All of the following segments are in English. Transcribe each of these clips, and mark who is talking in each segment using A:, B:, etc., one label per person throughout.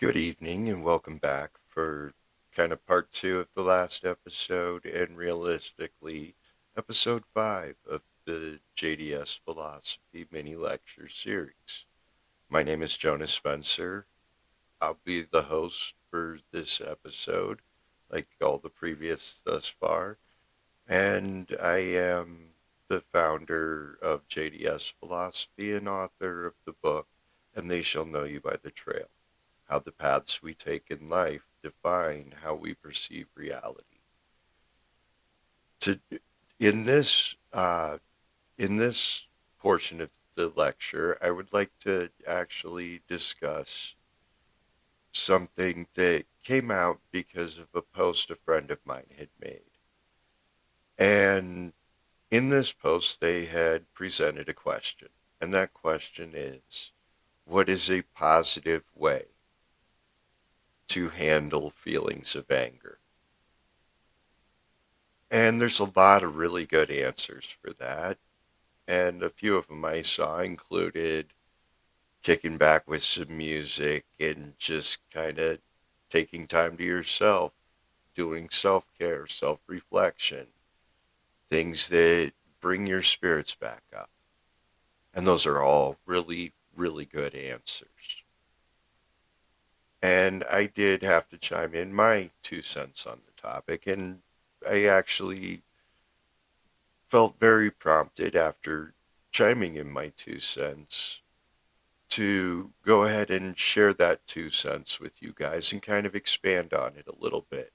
A: Good evening and welcome back for kind of part two of the last episode and realistically episode five of the JDS Philosophy mini lecture series. My name is Jonas Spencer. I'll be the host for this episode, like all the previous thus far, and I am the founder of JDS Philosophy and author of the book, And They Shall Know You by the Trail: How the Paths We Take in Life Define How We Perceive Reality. To, in this in this portion of the lecture, I would like to actually discuss something that came out because of a post a friend of mine had made. And in this post, they had presented a question. And that question is, what is a positive way to handle feelings of anger? And there's a lot of really good answers for that. And a few of them I saw included kicking back with some music and just kind of taking time to yourself, doing self care, self reflection, things that bring your spirits back up. And those are all really, really good answers. And I did have to chime in my 2 cents on the topic, and I actually felt very prompted after chiming in my 2 cents to go ahead and share that 2 cents with you guys and kind of expand on it a little bit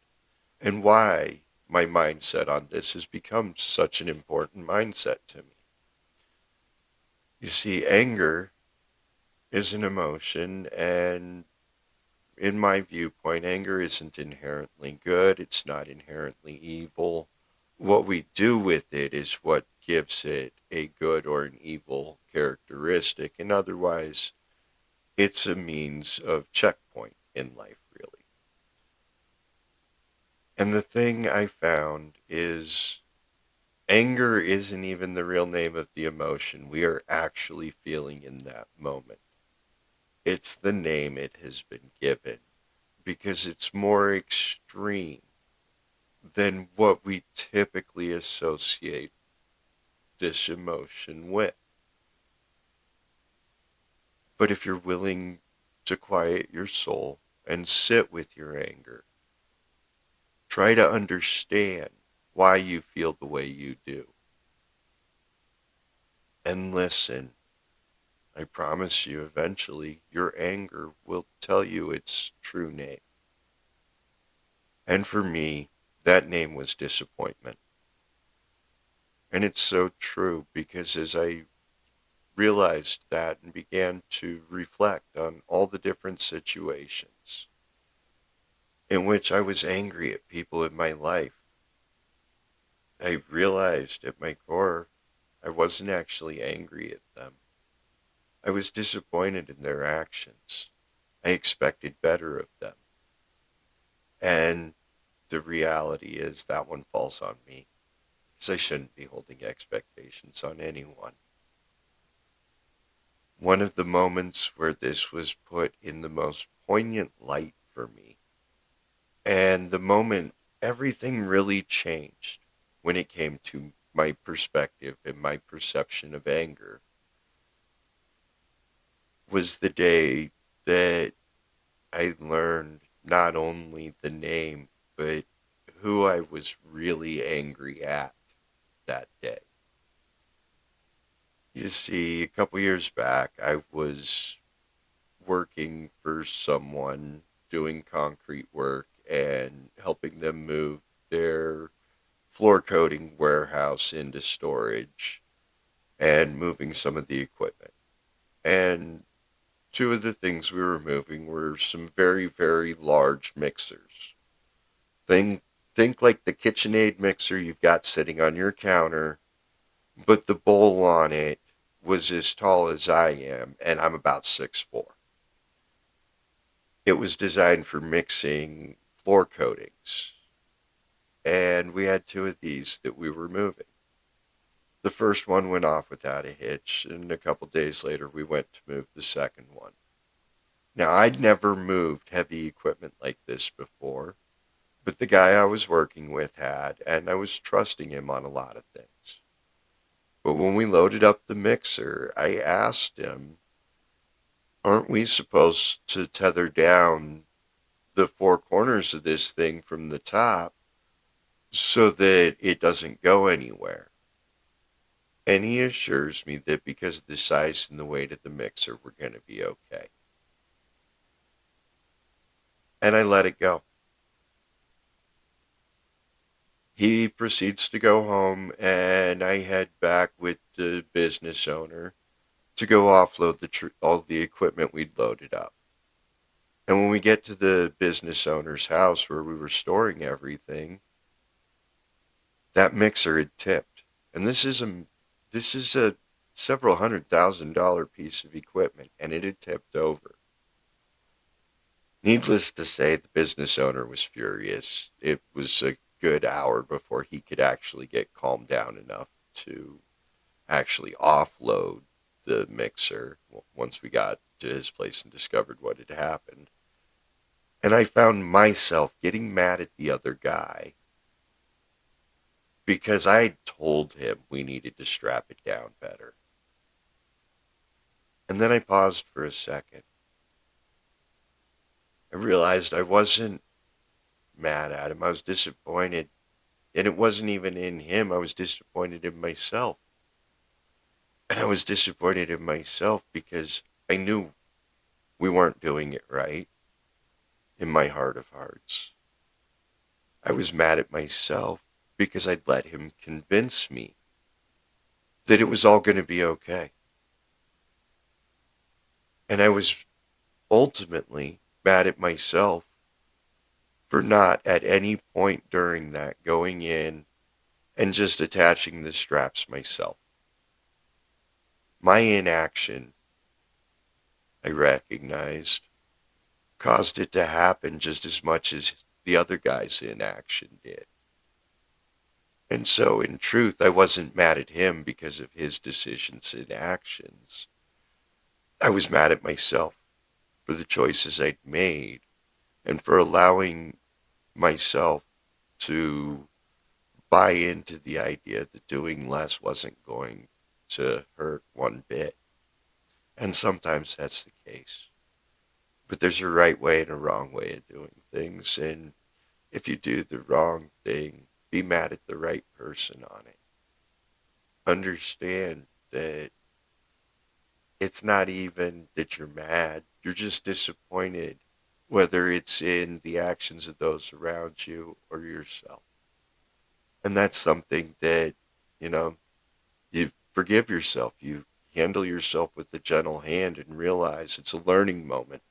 A: and why my mindset on this has become such an important mindset to me. You see, anger is an emotion, and in my viewpoint, anger isn't inherently good, it's not inherently evil. What we do with it is what gives it a good or an evil characteristic, and otherwise, it's a means of checkpoint in life, really. And the thing I found is anger isn't even the real name of the emotion we are actually feeling in that moment. It's the name it has been given because it's more extreme than what we typically associate this emotion with. But if you're willing to quiet your soul and sit with your anger, try to understand why you feel the way you do, and listen. I promise you, eventually, your anger will tell you its true name. And for me, that name was disappointment. And it's so true because as I realized that and began to reflect on all the different situations in which I was angry at people in my life, I realized at my core I wasn't actually angry at them. I was disappointed in their actions. I expected better of them. And the reality is that one falls on me because I shouldn't be holding expectations on anyone. One of the moments where this was put in the most poignant light for me, and the moment everything really changed when it came to my perspective and my perception of anger, was the day that I learned not only the name, but who I was really angry at that day. You see, a couple years back, I was working for someone doing concrete work and helping them move their floor coating warehouse into storage and moving some of the equipment. And two of the things we were moving were some very, very large mixers. Think, think like the KitchenAid mixer you've got sitting on your counter, but the bowl on it was as tall as I am, and I'm about 6'4". It was designed for mixing floor coatings, and we had two of these that we were moving. The first one went off without a hitch, and a couple days later we went to move the second one. Now, I'd never moved heavy equipment like this before, but the guy I was working with had, and I was trusting him on a lot of things. But when we loaded up the mixer, I asked him, aren't we supposed to tether down the four corners of this thing from the top so that it doesn't go anywhere? And he assures me that because of the size and the weight of the mixer, we're going to be okay. And I let it go. He proceeds to go home, and I head back with the business owner to go offload all the equipment we'd loaded up. And when we get to the business owner's house where we were storing everything, that mixer had tipped. And this is a several $100,000 piece of equipment, and it had tipped over. Needless to say, the business owner was furious. It was a good hour before he could actually get calmed down enough to actually offload the mixer once we got to his place and discovered what had happened. And I found myself getting mad at the other guy because I told him we needed to strap it down better. And then I paused for a second. I realized I wasn't mad at him. I was disappointed. And it wasn't even in him. I was disappointed in myself. And I was disappointed in myself because I knew we weren't doing it right in my heart of hearts. I was mad at myself because I'd let him convince me that it was all going to be okay. And I was ultimately mad at myself for not at any point during that going in and just attaching the straps myself. My inaction, I recognized, caused it to happen just as much as the other guy's inaction did. And so, in truth, I wasn't mad at him because of his decisions and actions. I was mad at myself for the choices I'd made and for allowing myself to buy into the idea that doing less wasn't going to hurt one bit. And sometimes that's the case. But there's a right way and a wrong way of doing things. And if you do the wrong thing, be mad at the right person on it. Understand that it's not even that you're mad. You're just disappointed, whether it's in the actions of those around you or yourself. And that's something that, you forgive yourself. You handle yourself with a gentle hand and realize it's a learning moment.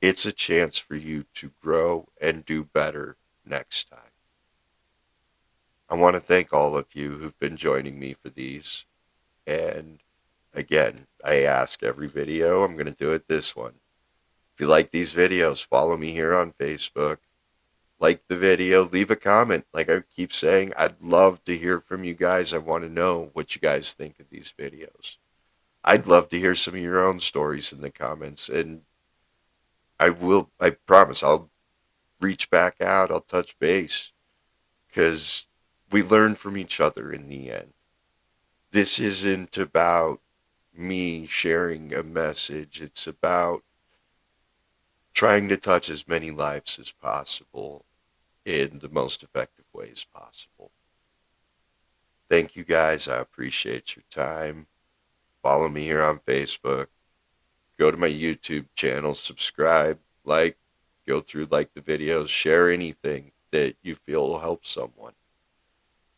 A: It's a chance for you to grow and do better next time. I want to thank all of you who've been joining me for these. And again, I ask every video, I'm going to do it this one. If you like these videos, follow me here on Facebook. Like the video, leave a comment. Like I keep saying, I'd love to hear from you guys. I want to know what you guys think of these videos. I'd love to hear some of your own stories in the comments. And I promise, I'll reach back out. I'll touch base. Because we learn from each other in the end. This isn't about me sharing a message. It's about trying to touch as many lives as possible in the most effective ways possible. Thank you guys. I appreciate your time. Follow me here on Facebook. Go to my YouTube channel, subscribe, go through the videos, share anything that you feel will help someone.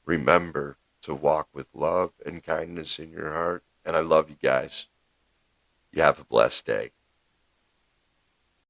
A: Remember to walk with love and kindness in your heart. And I love you guys. You have a blessed day.